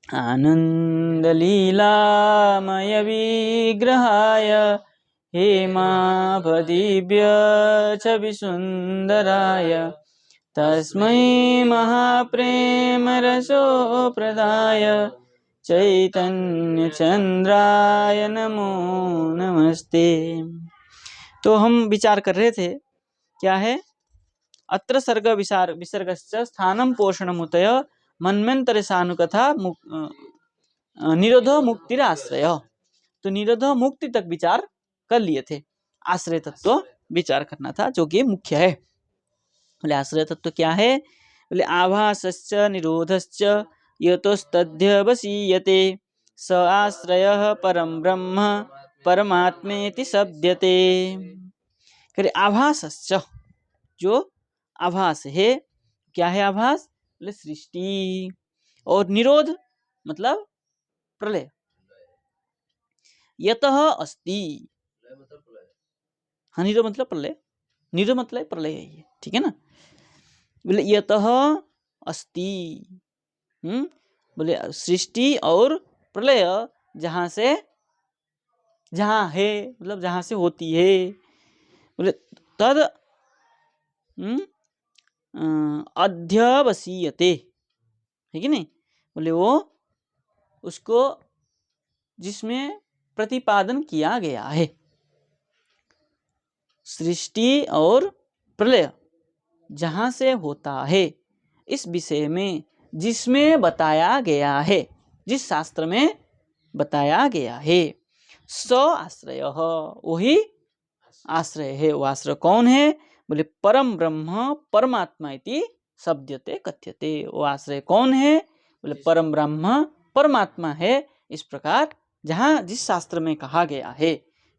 आनन्दलीलामय विग्रहाय हेमाभदिव्य छविसुन्दराय तस्मै महाप्रेमरसोप्रदाय चैतन्यचन्द्राय नमो नमस्ते। तो हम विचार कर रहे थे क्या है, अत्र सर्ग विसर्गश्च स्थानं पोषणमुतय मन्वन्तरे सानुकथा निरोधो मुक्तिराश्रय। तो निरोधो मुक्ति तक विचार कर लिए थे, आश्रय तत्व विचार करना था जो कि मुख्य है। बोले आश्रय तत्व क्या है, बोले आभासश्च निरोधश्च यतोस्तध्यवसीयते स आश्रयः परम ब्रह्म परमात्मेति शब्दते। करे आभासश्च, जो आभास है, क्या है आभास, बोले सृष्टि, और निरोध मतलब प्रलय। यतः अस्ति, हाँ निरोध मतलब प्रलय, निरोध मतलब प्रलय है ये, ठीक है ना। बोले यतः अस्ति, बोले सृष्टि और प्रलय जहाँ से, जहाँ है मतलब जहाँ से होती है। बोले तद अध्यवसीयते, है कि नहीं। बोले वो उसको जिसमें प्रतिपादन किया गया है, सृष्टि और प्रलय जहाँ से होता है, इस विषय में जिसमें बताया गया है, जिस शास्त्र में बताया गया है, स आश्रय, वही आश्रय है। वो आश्रय कौन है, बोले परम ब्रह्म परमात्मा इति शब्दते कथ्यते। वो आश्रय कौन है, बोले परम ब्रह्म परमात्मा है। इस प्रकार जहाँ जिस शास्त्र में कहा गया है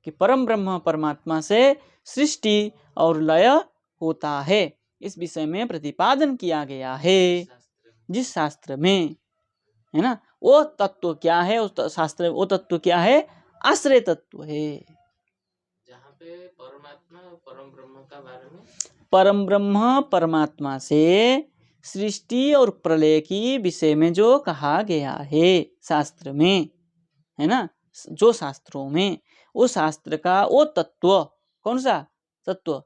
कि परम ब्रह्म परमात्मा से सृष्टि और लय होता है, इस विषय में प्रतिपादन किया गया है जिस शास्त्र में, है ना। वो तत्व क्या है, उस शास्त्र वो तत्व क्या है, आश्रय तत्व है। जहाँ पे परमात्मा परम ब्रह्म का बारे में, परम ब्रह्म परमात्मा से सृष्टि और प्रलय की विषय में जो कहा गया है शास्त्र में, है ना, जो शास्त्रों में, वो शास्त्र का वो तत्व, कौन सा तत्व,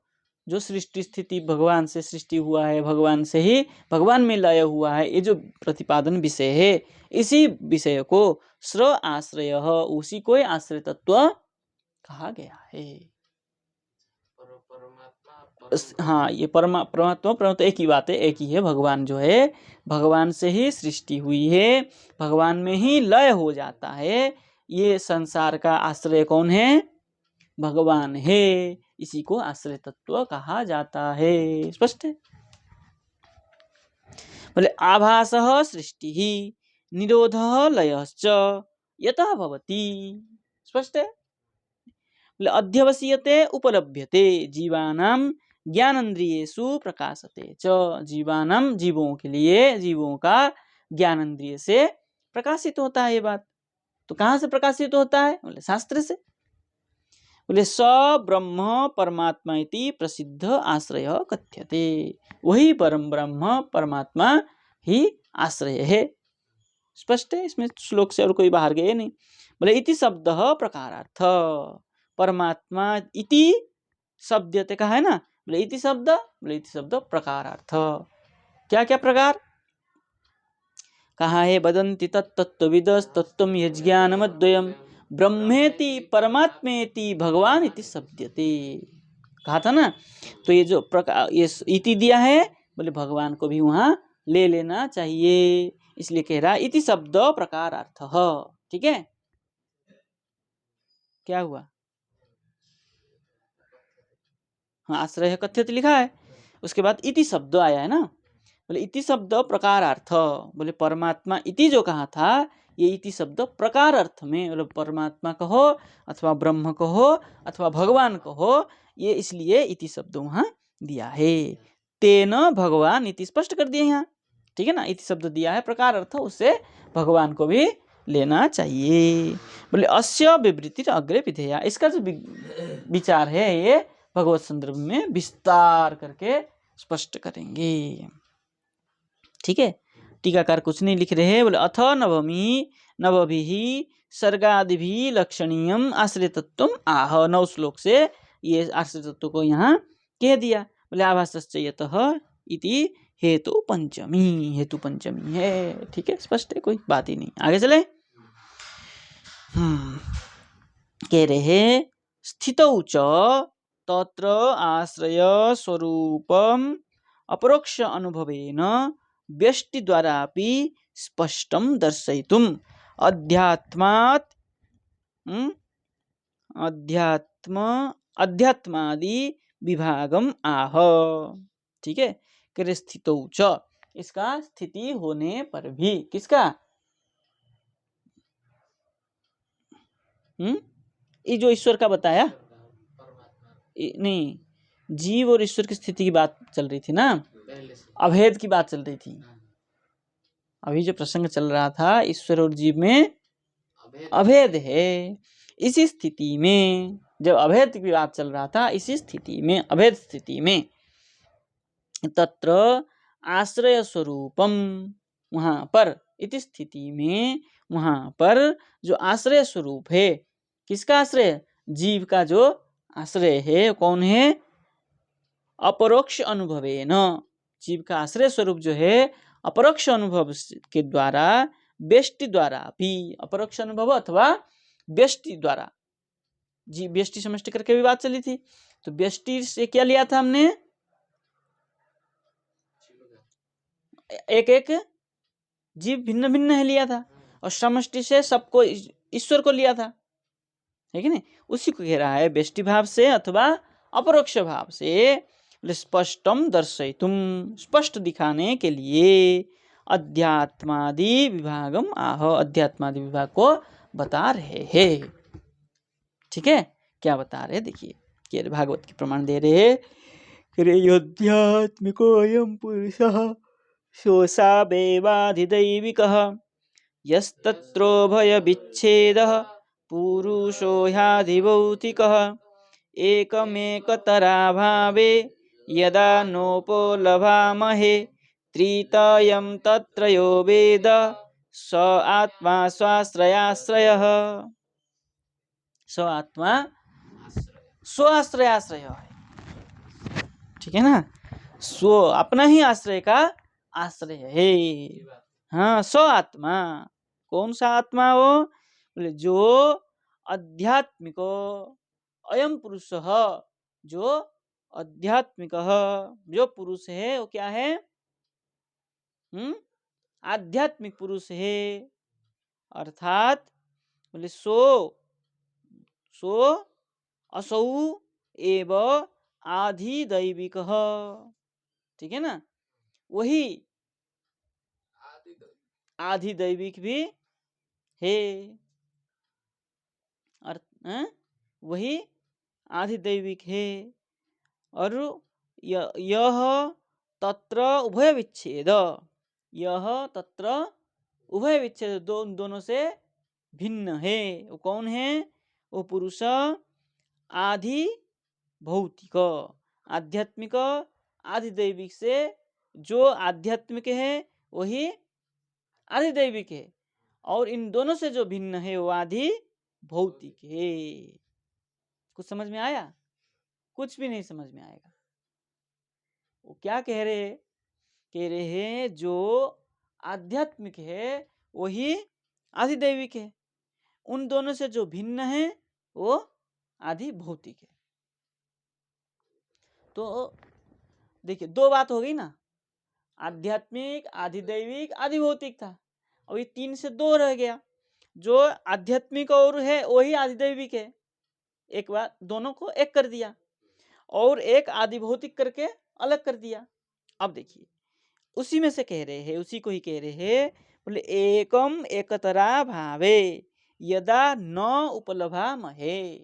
जो सृष्टि स्थिति भगवान से सृष्टि हुआ है, भगवान से ही भगवान में लय हुआ है, ये जो प्रतिपादन विषय है, इसी विषय को स्र आश्रय, उसी को आश्रय तत्व कहा गया है। हाँ, ये परमात्मा एक ही बात है, एक ही है। भगवान जो है, भगवान से ही सृष्टि हुई है, भगवान में ही लय हो जाता है। ये संसार का आश्रय कौन है, भगवान है। इसी को आश्रय तत्व कहा जाता है। स्पष्ट है। बोले आभासः सृष्टि ही निरोधः लयश्च यतः भवति। स्पष्ट है। बोले अध्यवसीयते उपलभ्यते जीवानां ज्ञानेन्द्रियेषु प्रकाशते च। जीवानां, जीवों के लिए, जीवों का ज्ञानेन्द्रिय से प्रकाशित होता है ये बात। तो कहाँ से प्रकाशित होता है, बोले शास्त्र से। बोले स ब्रह्म परमात्मा इति प्रसिद्ध आश्रय कथ्यते। वही परम ब्रह्म परमात्मा ही आश्रय है। स्पष्ट है, इसमें श्लोक से और कोई बाहर गए नहीं। बोले इति शब्द प्रकारार्थ, परमात्मा इति शब्द कहा है ना, बोले इति शब्द, बोले इति शब्द प्रकारार्थ, क्या क्या प्रकार कहा है। वदन्ति तत्तत्त्वविदस् तत्त्वं यज्ञानमद्वयम् ब्रह्मेति परमात्मेति भगवान इति शब्दते, कहा था ना। तो ये जो प्रकार, ये इति दिया है, बोले भगवान को भी वहां ले लेना चाहिए, इसलिए कह रहा इति शब्द प्रकारार्थ। ठीक है, क्या हुआ, हाँ आश्रय कथ्यत लिखा है, उसके बाद इति शब्द आया है ना। बोले इति शब्द प्रकारार्थ, बोले परमात्मा इति जो कहा था, ये इति शब्द प्रकार अर्थ में, बोले परमात्मा कहो अथवा ब्रह्म कहो अथवा भगवान कहो, ये इसलिए इति शब्द वहां दिया है। तेन भगवान इति स्पष्ट कर दिए यहाँ, ठीक है ना। इति शब्द दिया है प्रकार अर्थ, उससे भगवान को भी लेना चाहिए। बोले अस्य विवृत्ति अग्रे विधेया, इसका जो विचार है ये भगवत संदर्भ में विस्तार करके स्पष्ट करेंगे। ठीक है, टीकाकार कुछ नहीं लिख रहे हैं, बोले अथ नवमी नवभिः सर्गादिभिः लक्षणीयम आश्रय तत्व आह। 9 श्लोक से ये आश्रय तत्व को यहाँ कह दिया। बोले आभासश्च यतः इति हेतु पंचमी है। ठीक है, स्पष्ट है, कोई बात ही नहीं। आगे चले। कह रहे स्थितौ च तत्र आश्रय स्वरूपम अपरोक्ष अनुभवेन व्यष्टि द्वारापि स्पष्टं दर्शयितुम् अध्यात्मात् अध्यात्मादि विभागम आह। ठीक है, कह रहे स्थितौ च, इसका स्थिति होने पर भी, किसका? ये जो ईश्वर का बताया, नहीं, जीव और ईश्वर की स्थिति की बात चल रही थी ना, अभेद की बात चल रही थी। अभी जो प्रसंग चल रहा था ईश्वर और जीव में अभेद है। इसी स्थिति में, जब अभेद की बात चल रहा था, इसी स्थिति में, अभेद स्थिति में, तत्र आश्रय स्वरूपम, वहां पर, इति स्थिति में, वहां पर जो आश्रय स्वरूप है, किसका आश्रय? जीव का जो आश्रय है, कौन है? अपरोक्ष अनुभवेन, जीव का आश्रय स्वरूप जो है अपरोक्ष अनुभव के द्वारा, व्यष्टि द्वारा भी, अपरोक्ष अनुभव अथवा व्यष्टि द्वारा, जी व्यष्टि समष्टि करके भी बात चली थी। तो व्यष्टि से क्या लिया था हमने? एक एक जीव भिन्न भिन्न है लिया था, और समष्टि से सबको, ईश्वर को लिया था, है कि नहीं? उसी को कह रहा है व्यष्टि भाव से अथवा अपरोक्ष भाव से स्पष्टम दर्शयितुम, स्पष्ट दिखाने के लिए अध्यात्मादि विभागम आह, अध्यात्मादि विभाग को बता रहे हैं। ठीक है, क्या बता रहे? देखिए, भागवत की प्रमाण दे रहे हैं। अध्यात्मिकोऽयं पुरुषः सोऽसावेवाधिदैविकः यस्तत्रोभयविच्छेदः पुरुषो ह्याधिभौतिकः एकमेकतराभावे यदा नोपलभामहे त्रितयं तत्रयो वेद स आत्मा स्वाश्रयाश्रयः। स आत्मा स्वाश्रयाश्रय है। ठीक है ना, स्व अपना ही आश्रय का आश्रय है। हाँ, स आत्मा, कौन सा आत्मा हो? बोले जो आध्यात्मिक अयम पुरुष, जो आध्यात्मिक जो पुरुष है वो क्या है? आध्यात्मिक पुरुष है। अर्थात बोले सो असौ एव आधिदैविक। ठीक है ना, वही आधिदैविक भी है। वही आधिदैविक है। और यह तत्र उभय विच्छेद, यह तत्र उभय विच्छेद, दोनों से भिन्न है। वो कौन है? वो पुरुष आधि भौतिक, आध्यात्मिक आधिदैविक से जो आध्यात्मिक है वही आधिदैविक है, और इन दोनों से जो भिन्न है वो आधि भौतिक है। कुछ समझ में आया? कुछ भी नहीं समझ में आएगा। वो क्या कह रहे हैं? कह रहे हैं जो आध्यात्मिक है वही आधिदैविक है, उन दोनों से जो भिन्न है वो आधि भौतिक है। तो देखिए, दो बात हो गई ना, आध्यात्मिक, आधिदैविक, आधिभौतिक था। अभी 3 से 2 रह गया। जो आध्यात्मिक और है वही आधिदैविक है, एक बार दोनों को एक कर दिया, और एक आधिभौतिक करके अलग कर दिया। अब देखिए, उसी में से कह रहे हैं, उसी को ही कह रहे हैं। बोले एकम एकतरा भावे यदा न उपलभामहे।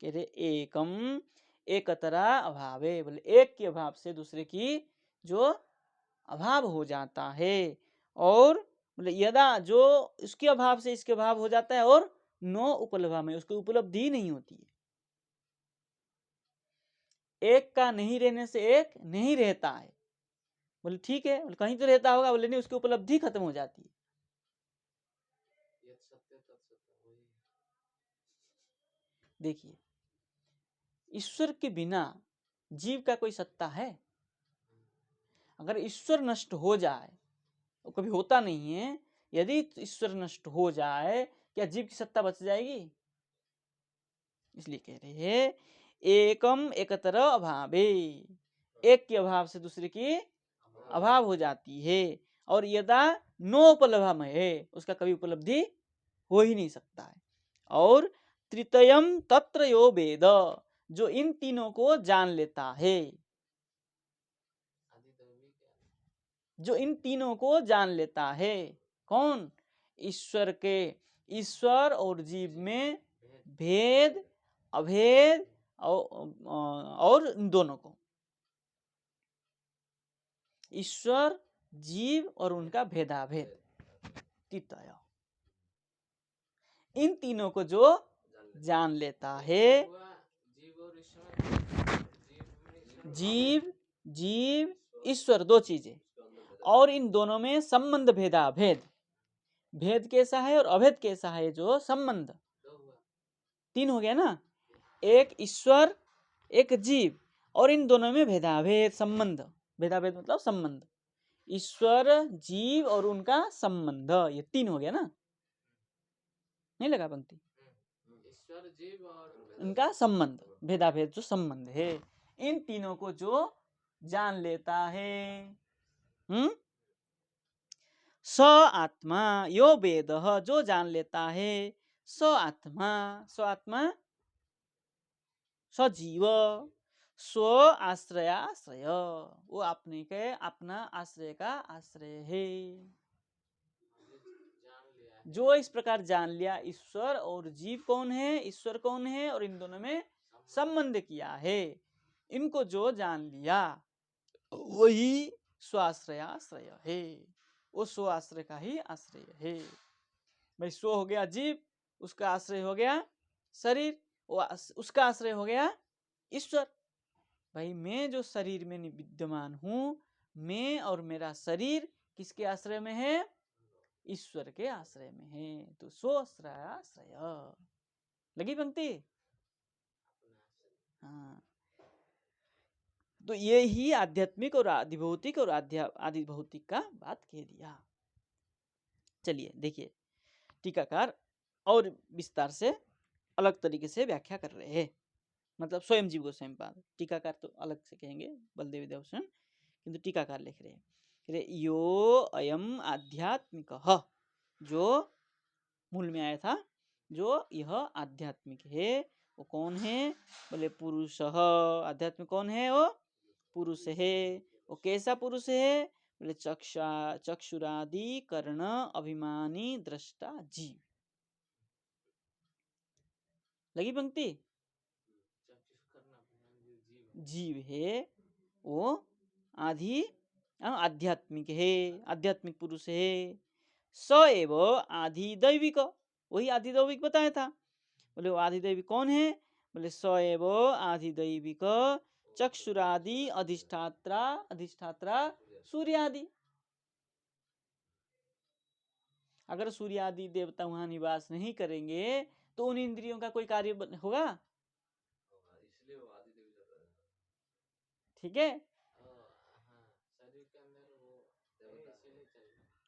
कह रहे एकम एकतरा अभावे, बोले एक के अभाव से दूसरे की जो अभाव हो जाता है, और बोले यदा जो इसके अभाव से इसके अभाव हो जाता है, और नो उपलब्धा में उसको उपलब्धि नहीं होती है। एक का नहीं रहने से एक नहीं रहता है, बोले ठीक है, बोले कहीं तो रहता होगा, बोले नहीं, उसकी उपलब्धि खत्म हो जाती है। यत् सत्य तत् सत्य, वही। देखिए, ईश्वर के बिना जीव का कोई सत्ता है? अगर ईश्वर नष्ट हो जाए, वो कभी होता नहीं है, यदि ईश्वर नष्ट हो जाए, क्या जीव की सत्ता बच जाएगी? इसलिए कह रहे हैं एकम एकतर अभावे, एक के अभाव से दूसरे की अभाव हो जाती है, और यदा नोपलभम है, उसका कभी उपलब्धि हो ही नहीं सकता है। और तृतीयम तत्र यो वेद, जो इन तीनों को जान लेता है, आदि दैवी क्या? जो इन तीनों को जान लेता है, कौन? ईश्वर के, ईश्वर और जीव में भेद। भेद, अभेद, और इन दोनों को, ईश्वर, जीव और उनका भेदाभेद, तृतीय, इन तीनों को जो जान लेता है, हुआ जीव और ईश्वर, जीव में ईश्वर, जीव, जीव, ईश्वर, दो चीजें, और इन दोनों में संबंध भेदाभेद, भेद कैसा है और अभेद कैसा है, जो संबंध, दो हुआ। तीन हो गया ना, एक ईश्वर, एक जीव, और इन दोनों में भेदाभेद, संबंध, भेदाभेद मतलब संबंध, ईश्वर, जीव और उनका संबंध, ये तीन हो गया ना, नहीं लगा पंक्ति? ईश्वर, जीव और इनका संबंध, भेदाभेद जो संबंध है, इन तीनों को जो जान लेता है, स आत्मा यो वेद, जो जान लेता है, स आत्मा, स आत्मा, सजीव, स्व आश्रयाश्रय, वो अपने के अपना आश्रय का आश्रय है। जान लिया है। जो इस प्रकार जान लिया, ईश्वर और जीव कौन है, ईश्वर कौन है, और इन दोनों में संबंध किया है, इनको जो जान लिया, वही स्वाश्रयाश्रय है, वो स्व आश्रय का ही आश्रय है। भाई स्व हो गया जीव, उसका आश्रय हो गया शरीर, उसका आश्रय हो गया ईश्वर। भाई मैं जो शरीर में विद्यमान हूं, मैं और मेरा शरीर किसके आश्रय में है? ईश्वर के आश्रय में है। तो स्वाश्रयाश्रय, लगी पंक्ति? हाँ, तो ये ही आध्यात्मिक और आदिभौतिक और आदिभौतिक का बात कह दिया। चलिए देखिए, टीकाकार और विस्तार से अलग तरीके से व्याख्या कर रहे हैं, मतलब स्वयं जीव गोस्वामी पाद, टीकाकार तो अलग से कहेंगे बलदेव विद्याभूषण, किंतु टीकाकार लिख रहे हैं, यो अयम आध्यात्मिक, जो मूल में आया था, जो यह आध्यात्मिक है, वो कौन है? बोले पुरुष, आध्यात्मिक कौन है? वो पुरुष है। वो कैसा पुरुष है? बोले चक्षुरादि कर्ण अभिमानी दृष्टा जीव। लगी पंक्ति? जीव है वो आध्यात्मिक है, आध्यात्मिक पुरुष है। स एव आधिदैविक, वही आधिदैविक बताया था। बोले वो आधिदैविक कौन है? बोले स एव आधिदैविक चक्षुरादि अधिष्ठात्रा, अधिष्ठात्रा सूर्यादि। अगर सूर्यादि देवता वहां निवास नहीं करेंगे तो उन इंद्रियों का कोई कार्य होगा? इसलिए वो आदि देवी ठीक है, शरीर के अंदर वो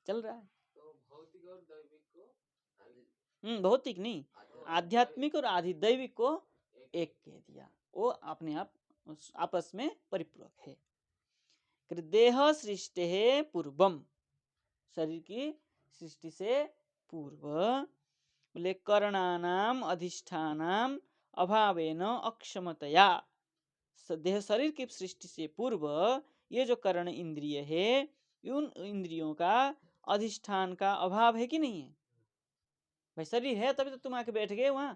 चल रहा है। तो भौतिक और दैविक को भौतिक नहीं, आध्यात्मिक और आधिदैविक को एक कह दिया, वो अपने आप आपस में परिपूरक है। देह सृष्टि है पूर्वम, शरीर की सृष्टि से पूर्व, बोले करणानाम अधिष्ठानाम अभावेन अक्षमतया, देह शरीर की सृष्टि से पूर्व ये जो कर्ण इंद्रिय है, उन इंद्रियों का अधिष्ठान का अभाव है कि नहीं है? भाई शरीर है तभी तो तुम आके बैठ गए वहां,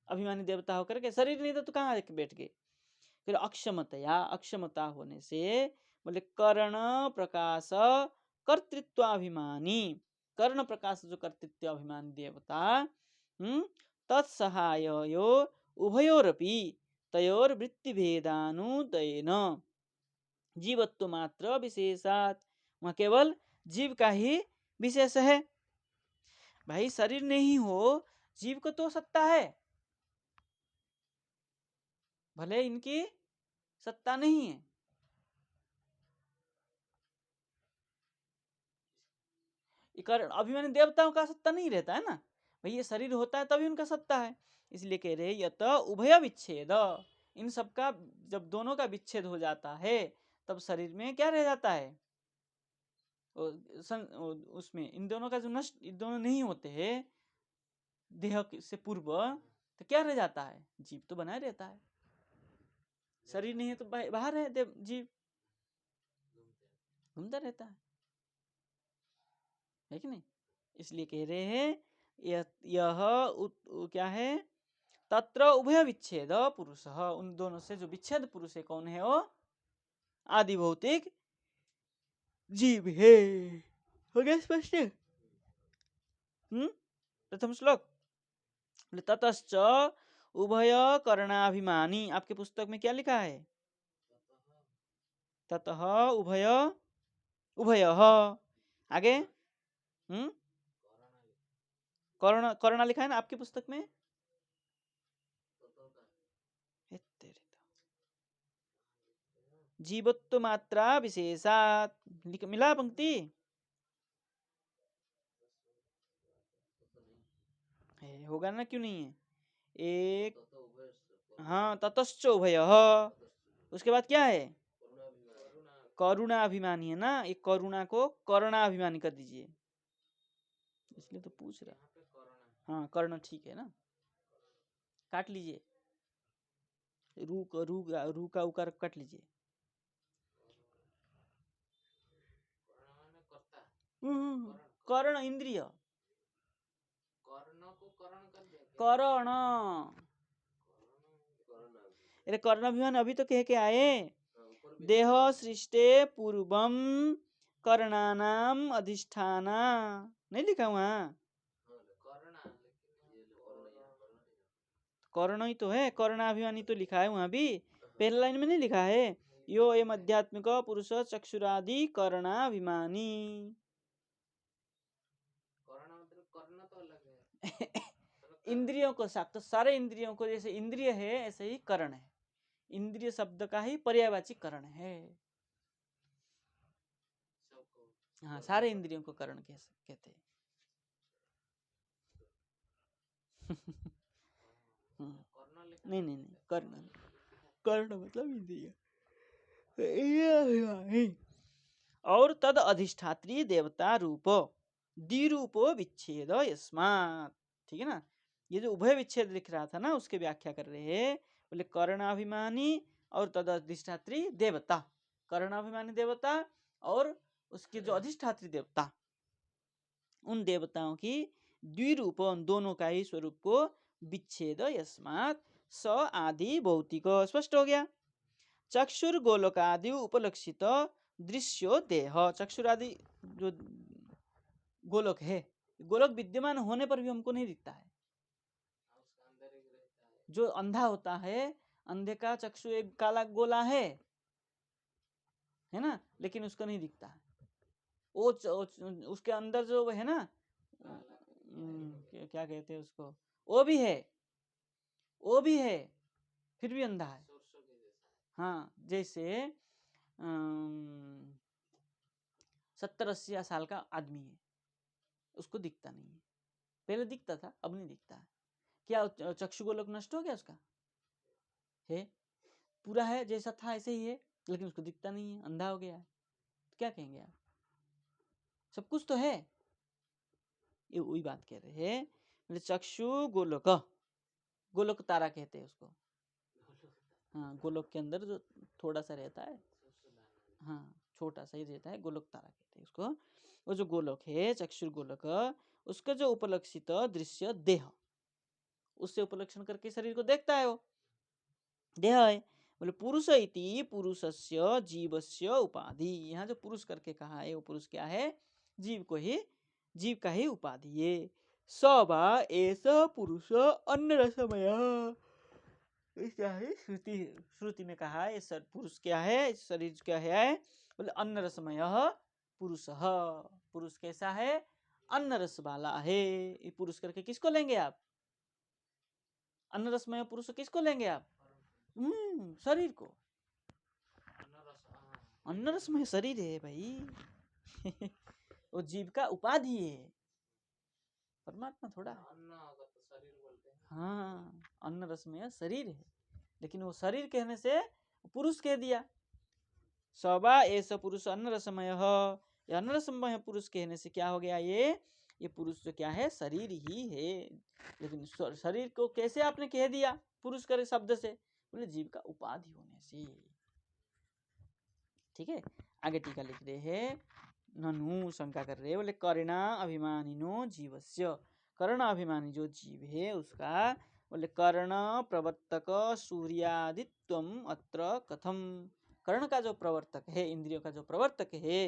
अभिमानी देवता होकर के। शरीर नहीं तो तू कहाँ आके बैठ गए? फिर अक्षमतया, अक्षमता होने से, बोले कर्ण प्रकाश कर्तृत्वाभिमानी, कर्ण प्रकाश जो कर्तृत्वाभिमानी देवता, तत्सहायो उभयोरपि तयोर वृत्ति भेदानुदयन, जीवत्व मात्र विशेषात, वहाँ केवल जीव का ही विशेष है। भाई शरीर नहीं हो, जीव को तो सत्ता है, भले इनकी सत्ता नहीं है। अभिमानी देवताओं का सत्ता नहीं रहता है ना भाई, ये शरीर होता है तभी उनका सत्ता है। इसलिए कह रहे यत उभय विच्छेद, इन सबका जब दोनों का विच्छेद हो जाता है तब शरीर में क्या रह जाता है, उसमें इन दोनों का जो नष्ट, इन दोनों नहीं होते हैं देह से पूर्व, तो क्या रह जाता है, जीव तो बना रहता है। शरीर नहीं है तो बाहर है देव, जीव घूमता रहता है कि नहीं। इसलिए कह रहे हैं क्या है, तत्र उभय विच्छेद पुरुष, उन दोनों से जो विच्छेद पुरुष है कौन है, वो आदि भौतिक जीव है। हो गया स्पष्ट। प्रथम श्लोक, ततश्च उभय करणाभिमानी, आपके पुस्तक में क्या लिखा है, ततः उभय, उभय आगे कर्ण, कर्ण लिखा है ना आपकी पुस्तक में। जीवत्व मात्रा विशेषात, मिला पंक्ति होगा ना, क्यों नहीं है, एक, हाँ ततश्च उभय, उसके बाद क्या है, करुणाभिमानी है ना, एक करुणा को करणाभिमानी कर दीजिए, इसलिए तो पूछ रहा। हाँ कर्ण ठीक है ना, काट लीजिए, रू का उकार काट लीजिए। कर्ण इंद्रिय, कर्ण, अरे कर्णाभिमान अभी तो कह के आए, देह सृष्टे पूर्वम कर्णानाम अधिष्ठाना, नहीं लिखा वहाँ, कर्ण ही तो है, कर्णाभिमानी तो लिखा है वहाँ भी, पहले लाइन में नहीं लिखा है, यो एम आध्यात्मिक पुरुष चक्षुरादि कर्णाभिमानी। इंद्रियों को साथ, तो सारे इंद्रियों को जैसे इंद्रिय है ऐसे ही करण है, इंद्रिय शब्द का ही पर्यायवाची करण है। हाँ सारे इंद्रियों को करण कहते हैं। नहीं नहीं नहीं, कर्ण, कर्ण मतलब इंद्रिय। और तद अधिष्ठात्री देवता रूप द्विरूपो विच्छेद यस्मात्, ठीक है ना। ये जो उभय विच्छेद लिख रहा था ना, उसके व्याख्या कर रहे हैं, बोले कर्णाभिमानी और तद अधिष्ठात्री देवता, कर्णाभिमानी देवता और उसके जो अधिष्ठात्री देवता, उन देवताओं की द्विरूप, उन दोनों का ही स्वरूप को विच्छेद यस्मात् स आदि भौतिक, स्पष्ट हो गया। चक्षुर गोलकादि उपलक्षित दृश्यो देह, चक्षुर आदि जो गोलक है, गोलक विद्यमान होने पर भी हमको नहीं दिखता है। जो अंधा होता है, अंधे का चक्षु एक काला गोला है ना, लेकिन उसको नहीं दिखता है। वो उसके अंदर जो है ना, क्या कहते हैं उसको, वो भी है, वो भी है, फिर भी अंधा है। हाँ जैसे 70-80 साल का आदमी है, उसको दिखता नहीं है, पहले दिखता था अब नहीं दिखता है। क्या चक्षु गोलक नष्ट हो गया उसका, है पूरा है जैसा था ऐसे ही है, लेकिन उसको दिखता नहीं है, अंधा हो गया है, तो क्या कहेंगे आप, सब कुछ तो है। ये वही बात कह रहे हैं, मतलब चक्षु गोलक, गोलक तारा कहते हैं उसको। हाँ गोलक के अंदर जो थोड़ा सा रहता है, हाँ छोटा सा ही रहता है, गोलक तारा कहते हैं उसको। वो जो गोलक है चक्षुर गोलक, उसका जो उपलक्षित दृश्य देह, उससे उपलक्षण करके शरीर को देखता है, वो देह है। बोले पुरुष इति पुरुषस्य जीवस्य उपाधि, यहाँ जो पुरुष करके कहा है वो पुरुष क्या है, जीव को ही, जीव का ही उपाधि है। स वा एष पुरुष अन्नरसमय, क्या है, श्रुति श्रुति में कहा है पुरुष क्या है, शरीर क्या है, बोले अन्न रसमय पुरुष। पुरुष कैसा है, अन्न रस वाला है। ये पुरुष करके किसको लेंगे आप, अन्न रसमय पुरुष किसको लेंगे आप, शरीर को। अन्न रसमय शरीर है भाई। वो जीव का उपाधि है, परमात्मा थोड़ा। अन्न होगा तो शरीर बोलते हैं। हाँ, अन्न रसमय शरीर है, लेकिन वो शरीर कहने से पुरुष कह दिया। सवा ऐसा पुरुष अन्न रसमय, ये अन्न रसमय पुरुष कहने से क्या हो गया, ये पुरुष जो क्या है, शरीर ही है। लेकिन शरीर को कैसे आपने कह दिया पुरुष करे शब्द से, बोले जीव का उपाधि होने से। ठीक है, आगे टीका लिख रहे हैं, ननु शंका कर रहे हैं, बोले करणा अभिमानिनो जीवस्य, कर्ण अभिमानी जो जीव है उसका, बोले कर्ण प्रवर्तक सूर्यादित्वम अत्र कथम, कर्ण का जो प्रवर्तक है, इंद्रियों का जो प्रवर्तक है,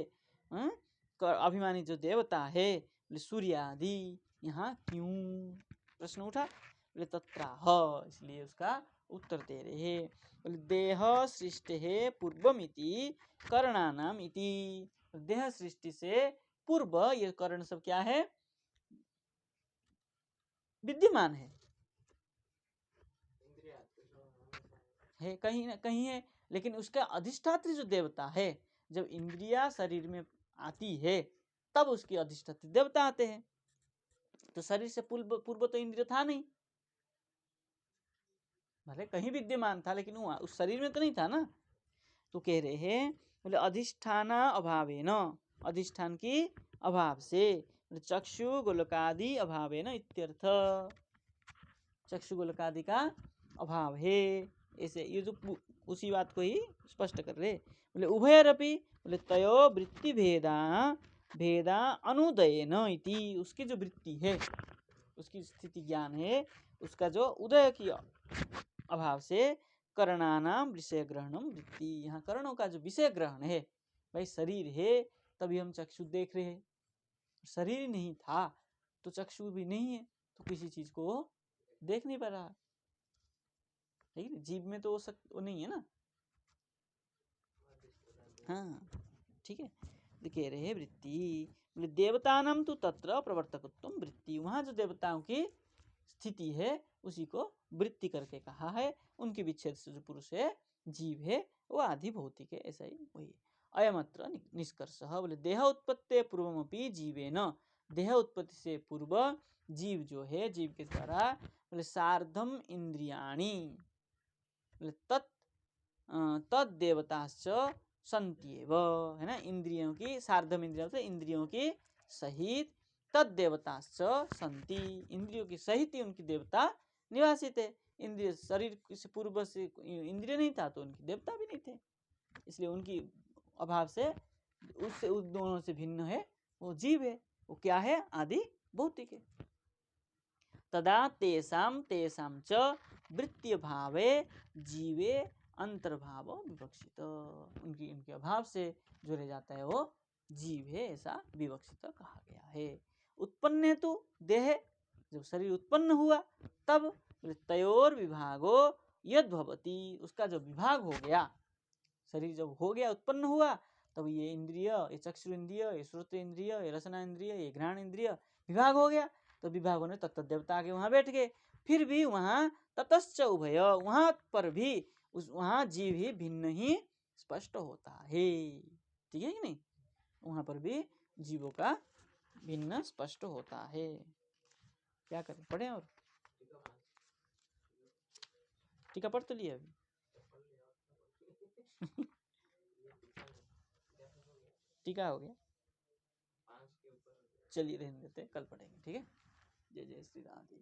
अभिमानी जो देवता है, बोले सूर्य आदि, यहाँ क्यों प्रश्न उठा, बोले तत्राह, इसलिए उसका उत्तर दे रहे हैं। बोले देह सृष्टि है पूर्वमिति करणानाम इति, देह सृष्टि से पूर्व ये कर्ण सब क्या है, विद्यमान है कहीं ना कहीं है, लेकिन उसका अधिष्ठात्री जो देवता है, जब इंद्रिया शरीर में आती है तब उसकी अधिष्ठात्री देवता आते हैं। तो शरीर से पूर्व पूर्व तो इंद्रिय था नहीं, भले कहीं विद्यमान था लेकिन वो उस शरीर में तो नहीं था ना। तो कह रहे हैं, बोले अधिष्ठान अभावेन, अधिष्ठान की अभाव से, चक्षु गोलकादि अभावेन इत्यर्थ, चक्षु गोलकादि का अभाव है, ऐसे ये जो उसी बात को ही स्पष्ट कर रहे। बोले उभयरपि, बोले तयो वृत्ति भेदा भेदा अनुदयन इति, उसकी जो वृत्ति है, उसकी स्थिति ज्ञान है, उसका जो उदय की अभाव से करणानाम विषय ग्रहणम वृत्ति, यहाँ करणों का जो विषय ग्रहण है, भाई शरीर है तभी हम चक्षु देख रहे हैं, शरीर ही नहीं था तो चक्षु भी नहीं है, तो किसी चीज को देख नहीं पा रहा, ठीक है, जीव में तो वो नहीं है ना। हाँ ठीक है, कह रहे हैं वृत्ति, बोले देवतानाम तो तत्र प्रवर्तकत्वम वृत्ति, वहाँ जो देवताओं की स्थिति है उसी को वृत्ति करके कहा है, उनके विच्छेद से जो पुरुष है जीव है वो आदि भौतिक है, ऐसा ही वही। अयमत्र निष्कर्ष, बोले देह उत्पत्ति पूर्वमपि जीवेन, देह उत्पत्ति से पूर्व जीव जो है, जीव के द्वारा, बोले सार्धम इंद्रियाणी, तत् तद देवताश्च संत्येव, है ना, इंद्रियों की सार्धम इंद्रियों से इंद्रियों की सहित, तद देवताश्च संति, इंद्रियों की सहित ही उनकी देवता निवासित है। इंद्रिय शरीर से पूर्व से इंद्रिय नहीं था तो उनकी देवता भी नहीं थे, इसलिए उनकी अभाव से उससे उस दोनों से भिन्न है वो जीव है, वो क्या है, आदि भौतिक है। तदा तेषां तेषां च वृत्ति भावे जीवे अंतर्भाव विवक्षित, उनकी उनके अभाव से जो रह जाता है वो जीव है, ऐसा विवक्षित कहा गया है। उत्पन्न तो देह, जब शरीर उत्पन्न हुआ तब तयोर विभागो यद भवति, उसका जो विभाग हो गया, शरीर जब हो गया उत्पन्न हुआ तब ये इंद्रिय, ये चक्षु इंद्रिय, ये श्रोत्र इंद्रिय, ये रसना इंद्रिय, ये घ्राण इंद्रिय विभाग हो गया, तो विभाग होने तत्त देवता आके वहां बैठ गए, फिर भी वहां ततश्च उभय, वहां पर भी उस वहां जीव ही भिन्न ही स्पष्ट होता है, ठीक है कि नहीं, वहां पर भी जीवों का भिन्न स्पष्ट होता है। क्या करें, पढ़े और टीका पढ़ तो लिया अभी। टीका हो गया, चलिए रहने देते, कल पढ़ेंगे, ठीक है। जय जय श्री राधे।